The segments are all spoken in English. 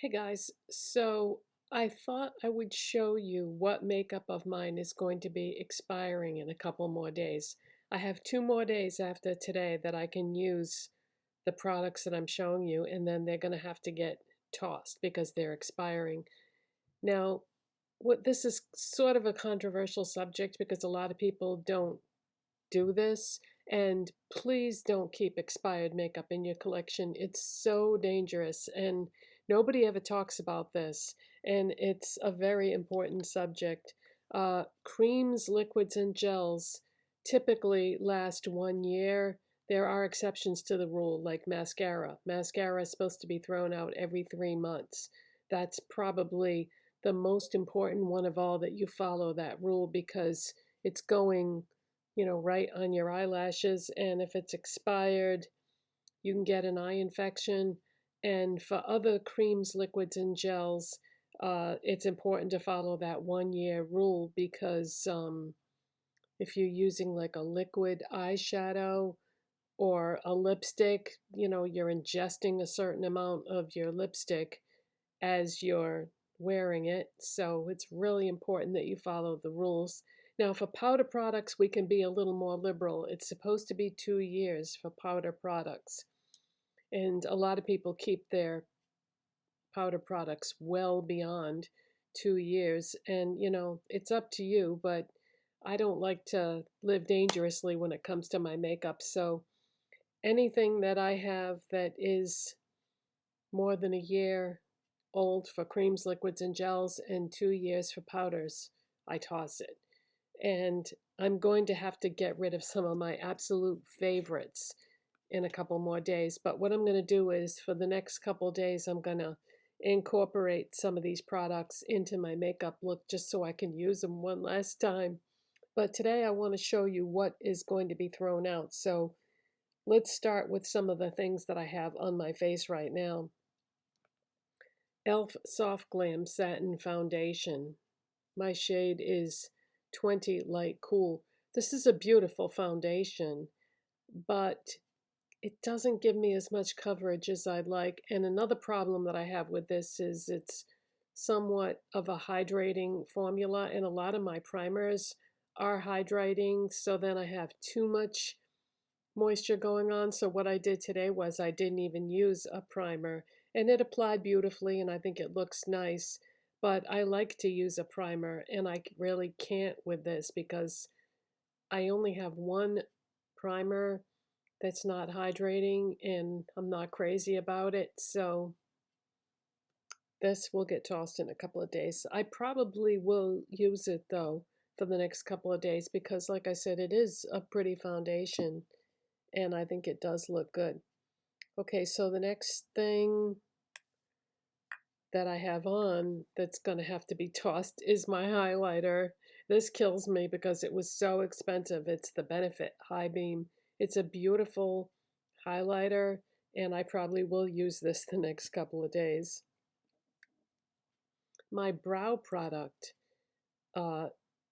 Hey guys, so I thought I would show you what makeup of mine is going to be expiring in a couple more days. I have 2 more days after today that I can use the products that I'm showing you, and then they're going to have to get tossed because they're expiring. Now, what this is sort of a controversial subject because a lot of people don't do this, and please don't keep expired makeup in your collection. It's so dangerous, and nobody ever talks about this, and it's a very important subject. Creams, liquids, and gels typically last 1 year. There are exceptions to the rule, like mascara. Mascara is supposed to be thrown out every 3 months. That's probably the most important one of all, that you follow that rule, because it's going right on your eyelashes. And if it's expired, you can get an eye infection. And for other creams, liquids, and gels, it's important to follow that 1 year rule because if you're using like a liquid eyeshadow or a lipstick, you're ingesting a certain amount of your lipstick as you're wearing it. So it's really important that you follow the rules. Now, for powder products, we can be a little more liberal. It's supposed to be 2 years for powder products. And a lot of people keep their powder products well beyond 2 years. And, it's up to you, but I don't like to live dangerously when it comes to my makeup. So anything that I have that is more than a year old for creams, liquids, and gels, and 2 years for powders, I toss it. And I'm going to have to get rid of some of my absolute favorites in a couple more days. But what I'm going to do is, for the next couple days, I'm going to incorporate some of these products into my makeup look just so I can use them one last time. But today I want to show you what is going to be thrown out. So let's start with some of the things that I have on my face right now. e.l.f. Soft Glam Satin Foundation. My shade is 20 Light Cool. This is a beautiful foundation, but it doesn't give me as much coverage as I'd like. And another problem that I have with this is it's somewhat of a hydrating formula, and a lot of my primers are hydrating, so then I have too much moisture going on. So what I did today was I didn't even use a primer, and it applied beautifully, and I think it looks nice. But I like to use a primer, and I really can't with this because I only have one primer that's not hydrating, and I'm not crazy about it. So this will get tossed in a couple of days. I probably will use it though for the next couple of days because, like I said, it is a pretty foundation and I think it does look good. Okay, so the next thing that I have on that's going to have to be tossed is my highlighter. This kills me because it was so expensive. It's the Benefit High Beam. It's a beautiful highlighter, and I probably will use this the next couple of days. My brow product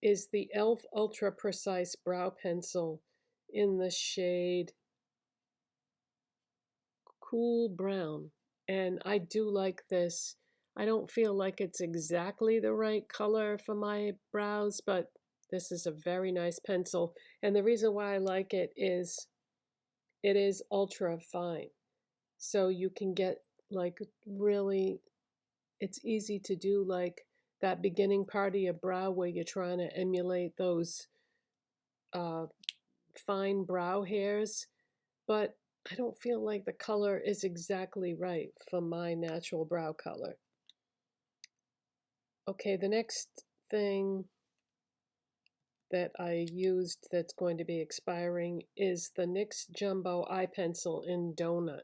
is the e.l.f. Ultra Precise Brow Pencil in the shade Cool Brown. And I do like this. I don't feel like it's exactly the right color for my brows, but this is a very nice pencil. And the reason why I like it is ultra fine. So you can get like really, it's easy to do like that beginning part of your brow where you're trying to emulate those uh, fine brow hairs. But I don't feel like the color is exactly right for my natural brow color. Okay, the next thing that I used that's going to be expiring is the NYX Jumbo Eye Pencil in Donut.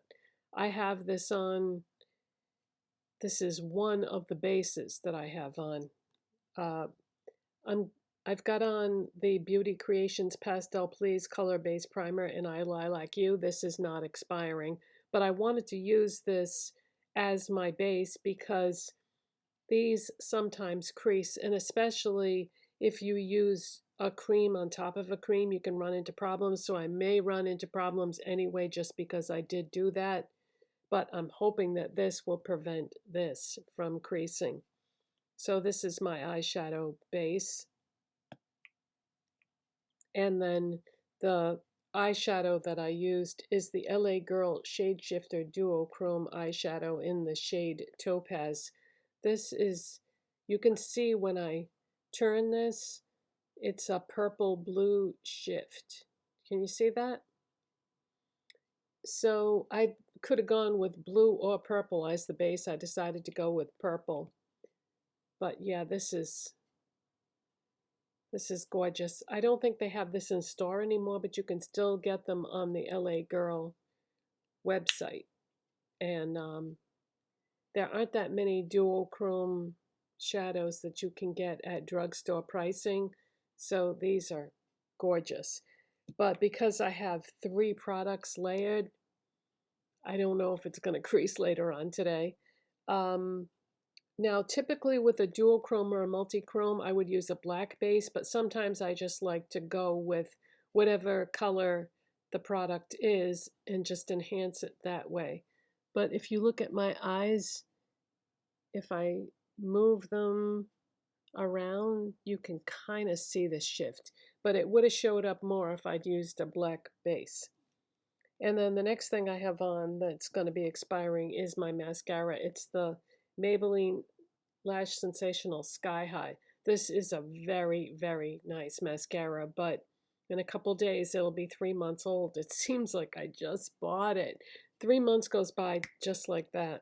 I have this on, this is one of the bases that I have on. Uh, I've got on the Beauty Creations Pastel Please Color Base Primer in I Lilac You. This is not expiring, but I wanted to use this as my base because these sometimes crease, and especially if you use a cream on top of a cream, you can run into problems. So I may run into problems anyway just because I did do that. but I'm hoping that this will prevent this from creasing. So this is my eyeshadow base. And then the eyeshadow that I used is the LA Girl Shade Shifter Duochrome eyeshadow in the shade Topaz. This is, you can see when I turn this, it's a purple blue shift. Can you see that? So I could have gone with blue or purple as the base. I decided to go with purple. But yeah, this is gorgeous. I don't think they have this in store anymore, but you can still get them on the LA Girl website. And there aren't that many duochrome shadows that you can get at drugstore pricing. So these are gorgeous. But because I have 3 products layered, I don't know if it's going to crease later on today. Now, typically with a duochrome or a multi-chrome, I would use a black base, but sometimes I just like to go with whatever color the product is and just enhance it that way. But if you look at my eyes, if I move them around, you can kind of see the shift. But it would have showed up more if I'd used a black base. And then the next thing I have on that's going to be expiring is my mascara. It's the Maybelline Lash Sensational Sky High. This is a very, very nice mascara, but in a couple days it'll be 3 months old. It seems like I just bought it. 3 months goes by just like that.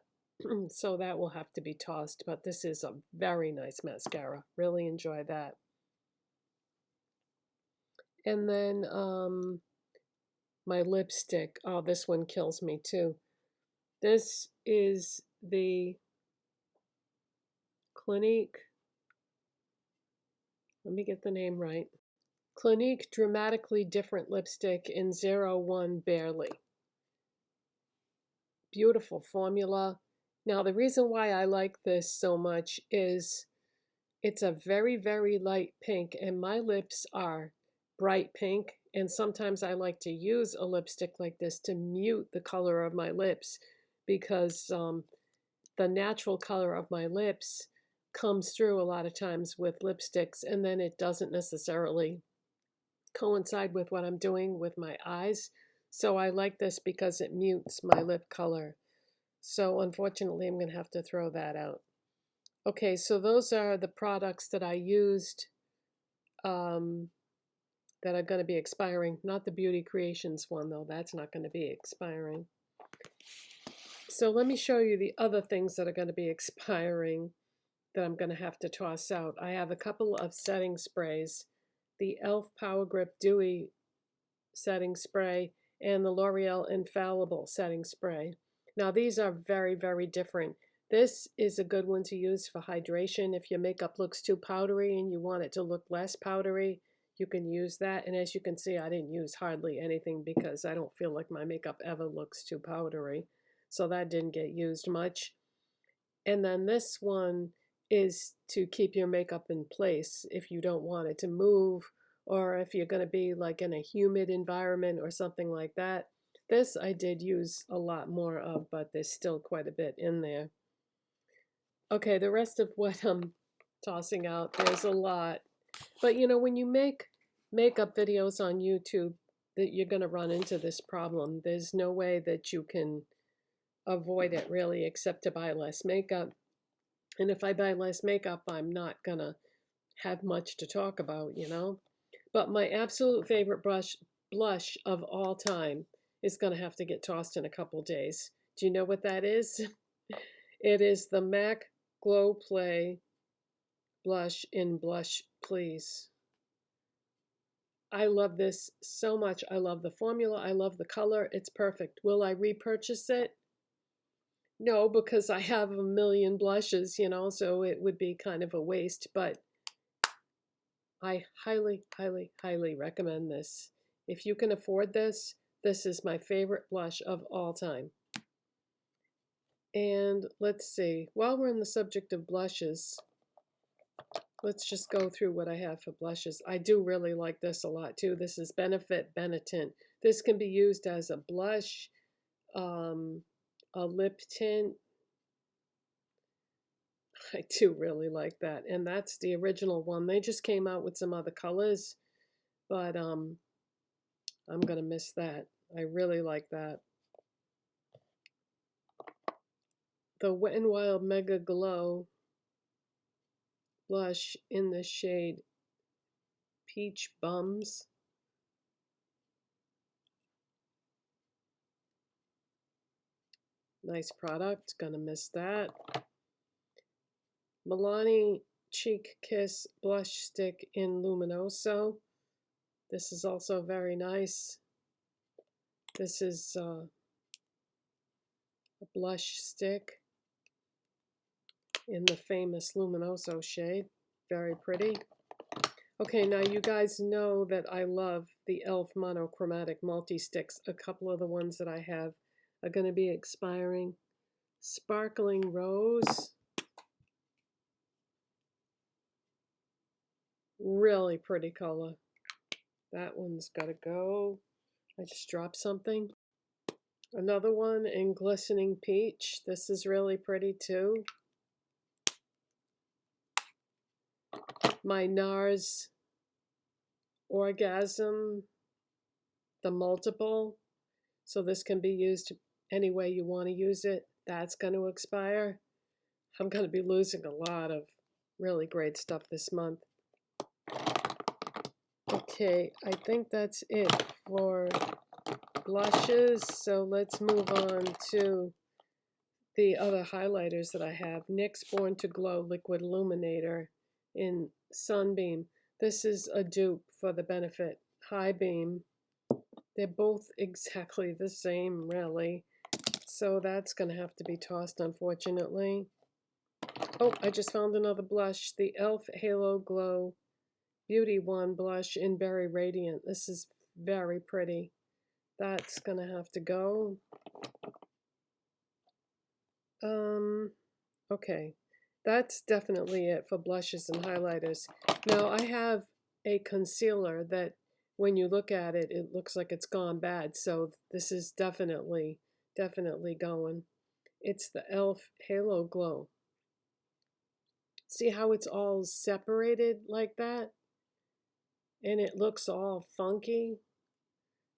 So that will have to be tossed, but this is a very nice mascara. Really enjoy that. And then my lipstick. Oh, this one kills me too. This is the Clinique. Let me get the name right. Clinique Dramatically Different Lipstick in 01 Barely. Beautiful formula. Now, the reason why I like this so much is it's a very, very light pink, and my lips are bright pink. And sometimes I like to use a lipstick like this to mute the color of my lips because the natural color of my lips comes through a lot of times with lipsticks, and then it doesn't necessarily coincide with what I'm doing with my eyes. So I like this because it mutes my lip color. So unfortunately, I'm going to have to throw that out. Okay, so those are the products that I used that are going to be expiring. Not the Beauty Creations one, though. That's not going to be expiring. So let me show you the other things that are going to be expiring that I'm going to have to toss out. I have a couple of setting sprays. The e.l.f. Power Grip Dewy setting spray and the L'Oreal Infallible setting spray. Now these are very, very different. This is a good one to use for hydration. If your makeup looks too powdery and you want it to look less powdery, you can use that. And as you can see, I didn't use hardly anything because I don't feel like my makeup ever looks too powdery. So that didn't get used much. And then this one is to keep your makeup in place if you don't want it to move, or if you're going to be like in a humid environment or something like that. This I did use a lot more of, but there's still quite a bit in there. Okay, the rest of what I'm tossing out, there's a lot. But you know, when you make makeup videos on YouTube, that you're going to run into this problem. There's no way that you can avoid it really, except to buy less makeup. And if I buy less makeup, I'm not going to have much to talk about, you know. But my absolute favorite blush of all time is going to have to get tossed in a couple days. Do you know what that is? It is the MAC Glow Play blush in Blush Please. I love this so much. I love the formula. I love the color. It's perfect. Will I repurchase it? No, because I have a million blushes, you know, so it would be kind of a waste. But I highly, highly, highly recommend this. If you can afford this, this is my favorite blush of all time. And let's see, while we're in the subject of blushes, let's just go through what I have for blushes. I do really like this a lot too. This is Benefit Benetint. This can be used as a blush, a lip tint. I do really like that. And that's the original one. They just came out with some other colors, but I'm going to miss that. I really like that. The Wet n Wild Mega Glow blush in the shade Peach Bums. Nice product. Gonna miss that. Milani Cheek Kiss Blush Stick in Luminoso. This is also very nice. This is a blush stick in the famous Luminoso shade. Very pretty. Okay, now you guys know that I love the e.l.f. monochromatic multi-sticks. A couple of the ones that I have are going to be expiring. Sparkling Rose. Really pretty color. That one's got to go. I just dropped something. Another one in Glistening Peach. This is really pretty too. My NARS Orgasm, the multiple. So this can be used any way you want to use it. That's going to expire. I'm going to be losing a lot of really great stuff this month. Okay, I think that's it for blushes. So let's move on to the other highlighters that I have. NYX Born to Glow Liquid Illuminator in Sunbeam. This is a dupe for the Benefit High Beam. They're both exactly the same, really. So that's going to have to be tossed, unfortunately. Oh, I just found another blush. The e.l.f. Halo Glow Beauty One blush in Berry Radiant. This is very pretty. That's going to have to go. Okay. That's definitely it for blushes and highlighters. Now, I have a concealer that when you look at it, it looks like it's gone bad. So this is definitely going. It's the e.l.f. Halo Glow. See how it's all separated like that? And it looks all funky.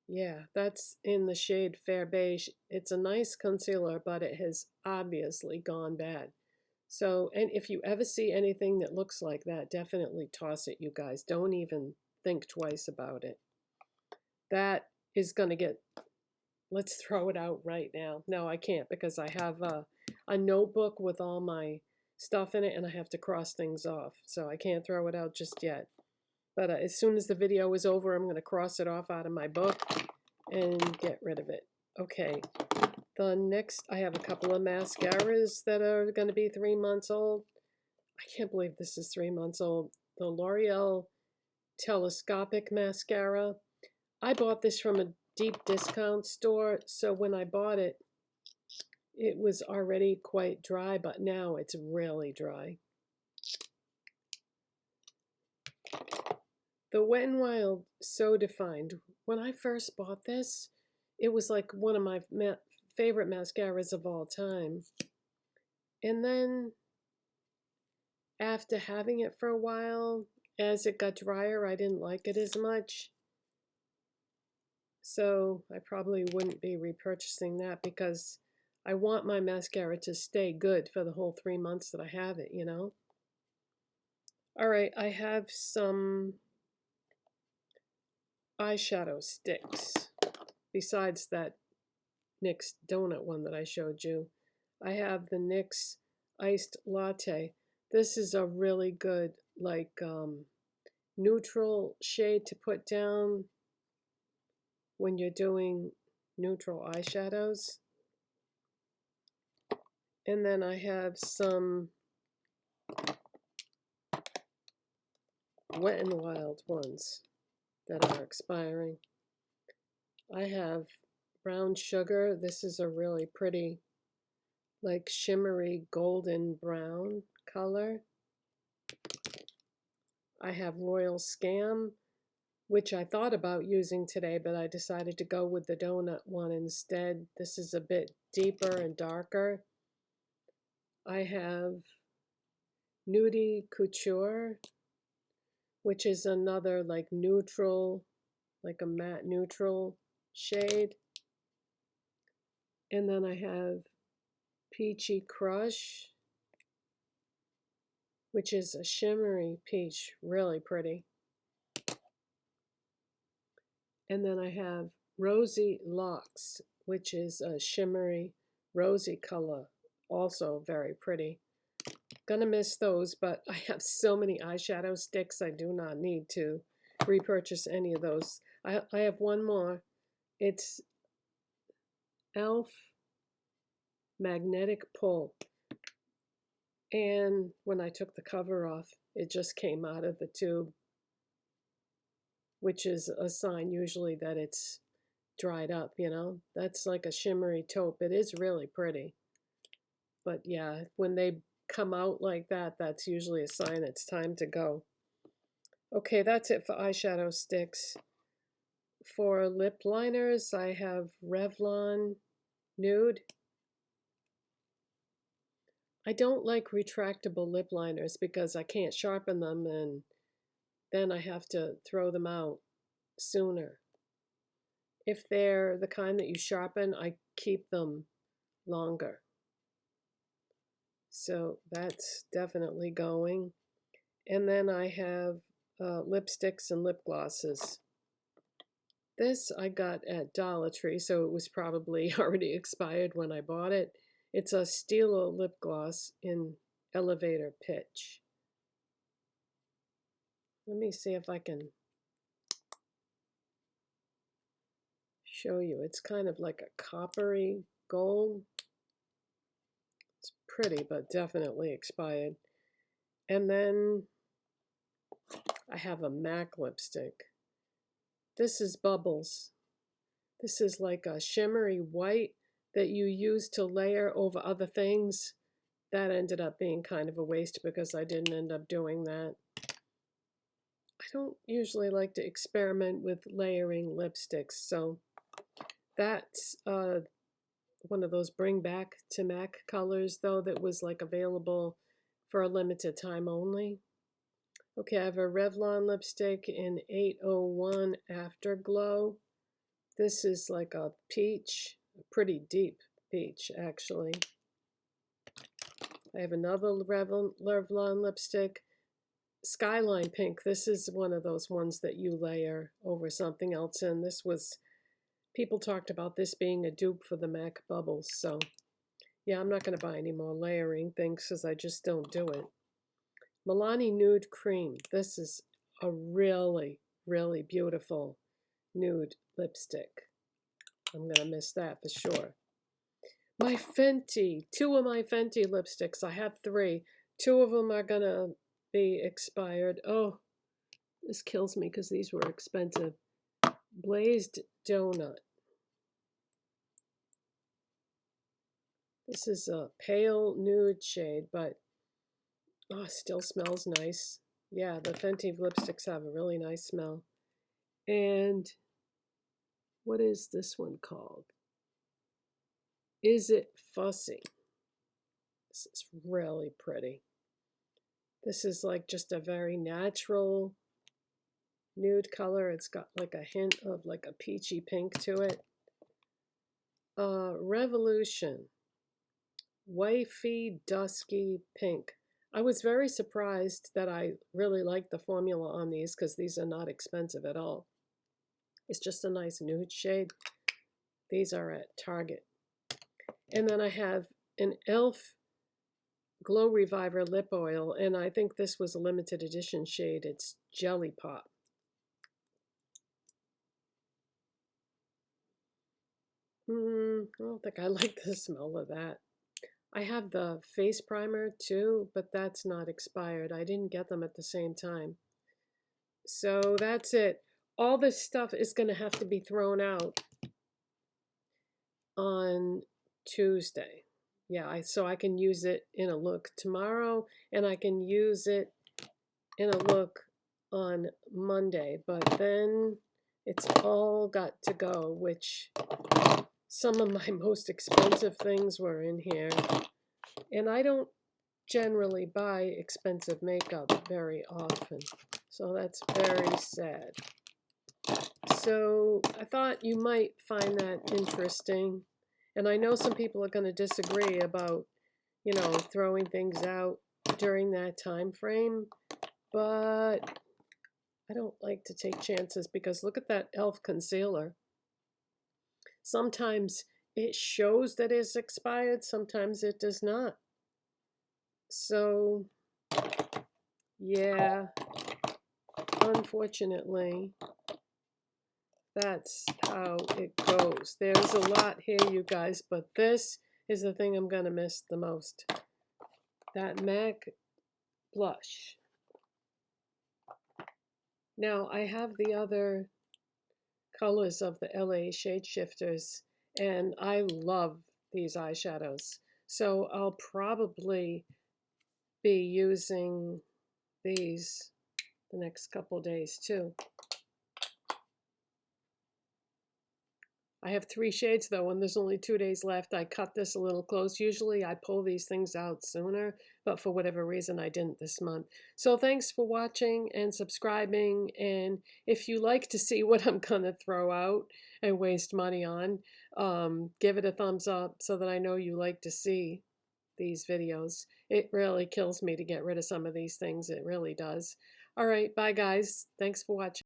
Yeah, that's in the shade Fair Beige. It's a nice concealer, but it has obviously gone bad. So, and if you ever see anything that looks like that, definitely toss it, you guys. Don't even think twice about it. That is going to get, let's throw it out right now. No, I can't because I have a notebook with all my stuff in it and I have to cross things off. So I can't throw it out just yet. But as soon as the video is over, I'm going to cross it off out of my book and get rid of it. Okay. The next, I have a couple of mascaras that are going to be 3 months old. I can't believe this is 3 months old. The L'Oreal Telescopic Mascara. I bought this from a deep discount store, so when I bought it, it was already quite dry, but now it's really dry. The Wet n Wild So Defined. When I first bought this, it was like one of my favorite mascaras of all time. And then after having it for a while, as it got drier, I didn't like it as much. So I probably wouldn't be repurchasing that because I want my mascara to stay good for the whole 3 months that I have it, you know? All right, I have some eyeshadow sticks besides that NYX donut one that I showed you. I have the NYX Iced Latte. This is a really good, like, neutral shade to put down when you're doing neutral eyeshadows. And then I have some Wet n Wild ones that are expiring. I have Brown Sugar. This is a really pretty, like, shimmery golden brown color. I have Royal Scam, which I thought about using today, but I decided to go with the donut one instead. This is a bit deeper and darker. I have Nude Couture, which is another like neutral, like a matte neutral shade. And then I have Peachy Crush, which is a shimmery peach, really pretty. And then I have Rosy Locks, which is a shimmery rosy color, also very pretty. Gonna miss those, but I have so many eyeshadow sticks, I do not need to repurchase any of those. I have one more. It's e.l.f. Magnetic Pull. And when I took the cover off, it just came out of the tube, which is a sign usually that it's dried up, you know. That's like a shimmery taupe. It is really pretty. But yeah, when they come out like that, that's usually a sign it's time to go. Okay, that's it for eyeshadow sticks. For lip liners, I have Revlon Nude. I don't like retractable lip liners because I can't sharpen them and then I have to throw them out sooner. If they're the kind that you sharpen, I keep them longer. So that's definitely going. And then I have lipsticks and lip glosses. This I got at Dollar Tree, so it was probably already expired when I bought it. It's a Stila lip gloss in Elevator Pitch. Let me see if I can show you. It's kind of like a coppery gold. It's pretty, but definitely expired. And then I have a MAC lipstick. This is Bubbles. This is like a shimmery white that you use to layer over other things. That ended up being kind of a waste because I didn't end up doing that. I don't usually like to experiment with layering lipsticks, so that's one of those bring back to MAC colors, though, that was like available for a limited time only. Okay, I have a Revlon lipstick in 801 Afterglow. This is like a peach, a pretty deep peach, actually. I have another Revlon lipstick, Skyline Pink. This is one of those ones that you layer over something else in. This was, people talked about this being a dupe for the MAC Bubbles, so yeah, I'm not going to buy any more layering things because I just don't do it. Milani Nude Cream. This is a really, really beautiful nude lipstick. I'm going to miss that for sure. My Fenty. 2 of my Fenty lipsticks. I have 3. 2 of them are going to be expired. Oh, this kills me because these were expensive. Blazed Donut. This is a pale nude shade, but oh, still smells nice. Yeah, the Fenty lipsticks have a really nice smell. And what is this one called? Is It Fussy? This is really pretty. This is like just a very natural nude color. It's got like a hint of like a peachy pink to it. Revolution. Wifey Dusky Pink. I was very surprised that I really liked the formula on these because these are not expensive at all. It's just a nice nude shade. These are at Target. And then I have an e.l.f. Glow Reviver Lip Oil, and I think this was a limited edition shade. It's Jelly Pop. I don't think I like the smell of that. I have the face primer too, but that's not expired. I didn't get them at the same time. So that's it. All this stuff is going to have to be thrown out on Tuesday. Yeah, so I can use it in a look tomorrow, and I can use it in a look on Monday. But then it's all got to go, which some of my most expensive things were in here. And I don't generally buy expensive makeup very often. So that's very sad. So I thought you might find that interesting. And I know some people are going to disagree about, throwing things out during that time frame, but I don't like to take chances because look at that e.l.f. concealer. Sometimes it shows that it's expired, sometimes it does not. So, yeah, unfortunately, that's how it goes. There's a lot here, you guys, but this is the thing I'm going to miss the most. That MAC blush. Now, I have the other colors of the LA shade shifters, and I love these eyeshadows. So I'll probably be using these the next couple days too. I have 3 shades though, and there's only 2 days left. I cut this a little close. Usually I pull these things out sooner, but for whatever reason I didn't this month. So thanks for watching and subscribing. And if you like to see what I'm gonna throw out and waste money on, give it a thumbs up so that I know you like to see these videos. It really kills me to get rid of some of these things. It really does. All right, bye guys. Thanks for watching.